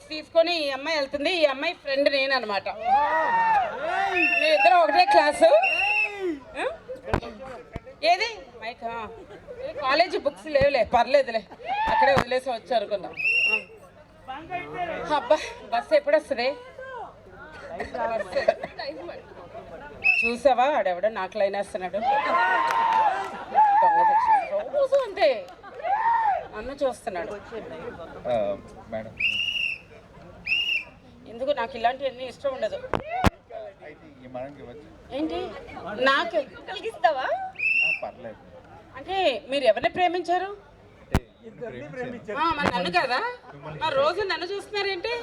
Books తీసుకొని ఈ అమ్మాయి వెళ్తుంది. ఈ అమ్మాయి ఫ్రెండ్ నేను అనమాట. మీ ఇద్దరు ఒకటే క్లాసు. ఏది మైక్ కాలేజీ బుక్స్ లేవులే, పర్లేదులే, అక్కడే వదిలేసి వచ్చారు అనుకున్నాం. అబ్బా బస్సు ఎప్పుడు వస్తుంది? చూసావా ఆడెవడో నాకు లైన్ వేస్తున్నాడు. రోజు అంతే నన్ను చూస్తున్నాడు. ఎందుకు నాకు ఇలాంటివన్నీ ఇష్టం ఉండదు. ఏంటి నాకు కలిగిస్తావా? అంటే మీరు ఎవరిని ప్రేమించారు? మరి నన్ను కదా. మరి రోజు నన్ను చూస్తున్నారేంటి?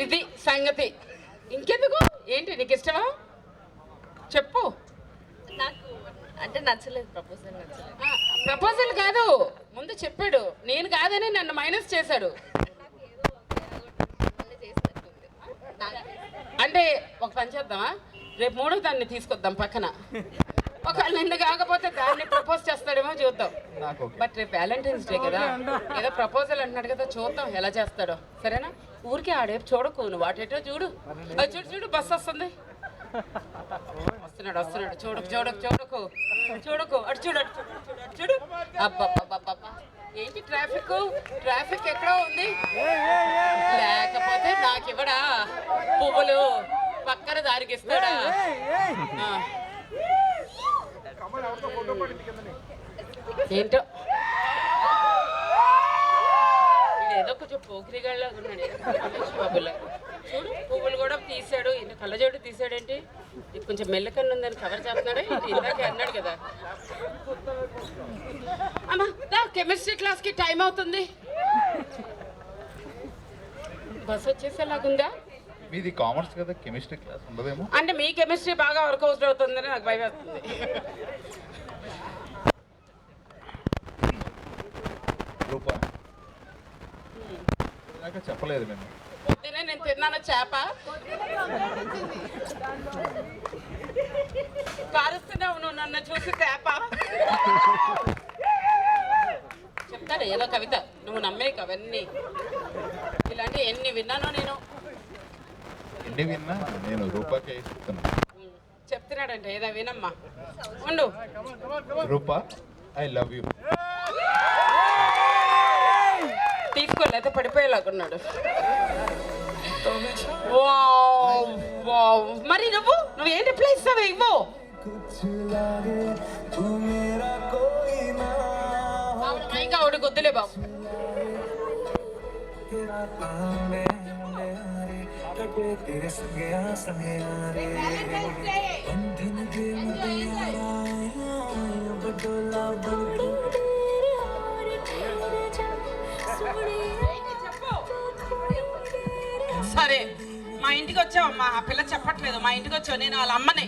ఇది సంగతి. ఇంకెందుకు? ఏంటి నీకు ఇష్టమా చెప్పు. నాకు అంటే నచ్చలేదు, ప్రపోజల్ నచ్చలేదు. ప్రపోజల్ కాదు, ముందు చెప్పాడు. నేను కాదని నన్ను మైనస్ చేశాడు. అంటే ఒక పని చేద్దామా, రేపు మూడో దాన్ని తీసుకొద్దాం పక్కన. ఒకవేళ నిన్ను కాకపోతే దాన్ని ప్రపోజ్ చేస్తాడేమో చూద్దాం. బట్ రేపు వ్యాలంటైన్స్ డే కదా, ఏదో ప్రపోజల్ అంటున్నాడు కదా, చూద్దాం ఎలా చేస్తాడో. సరేనా? ఊరికే ఆడేపు చూడకు, నువ్వు వాటేటో చూడు. చూడు చూడు బస్సు వస్తుంది, వస్తున్నాడు వస్తున్నాడు. చూడకు చూడకు చూడకు చూడకు, అటు చూడు అటు చూడు అటు చూడు. అబ్బబ్బబ్బబ్బా ఏంటి ట్రాఫిక్? ట్రాఫిక్ ఎక్కడో ఉంది. లేకపోతే నాకు ఇవ్వడా పువ్వులు? పక్కన దారికి ఇస్తాడా? ఏంటో ఏదో కొంచెం పోకిరిగాళ్ళగా ఉన్నాడు బాబులా. చూడు పువ్వులు కూడా తీసాడు. కళ్ళజోడు తీసాడేంటి? ఇది కొంచెం మెల్లకన్ను ఉందని కవర్ చేస్తున్నాడే. ఇందాకే అన్నాడు కదా. అమ్మా కెమిస్ట్రీ క్లాస్కి టైం అవుతుంది. బస్ వచ్చేసేలాగుందా? మీది కామర్స్ కదా, కెమిస్ట్రీ క్లాస్ ఉండదేమో. అంటే మీ కెమిస్ట్రీ బాగా వర్కౌట్ అవుతుందని నాకు భయం వేస్తుంది. రూపా చెప్పలేదు మేము. పొద్దునే నేను తిన్నాను చేప. కారుస్తున్నావు నువ్వు నన్ను చూసి చేప. చెప్తాడు ఏదో కవిత, నువ్వు నమ్మే కవన్నీ. ఇలాంటివి ఎన్ని విన్నానో నేను. ఎన్ని విన్నా నేను రూపాకే చెప్తున్నా. చెప్తున్నాడంటే ఏదో వినమ్మా. ఉండు. రూపా ఐ లవ్ యూ. తీసుకోలేకపోతే పడిపోయేలాగున్నాడు. మరి నువ్వు ఏం రిప్లై ఇస్తావే? ఇవ్వు. ఇంకా ఆవిడ గుద్దులే బాబు. సరే మా ఇంటికి వచ్చావమ్మా. ఆ పిల్ల చెప్పట్లేదు. మా ఇంటికి వచ్చావు, నేను వాళ్ళ అమ్మని.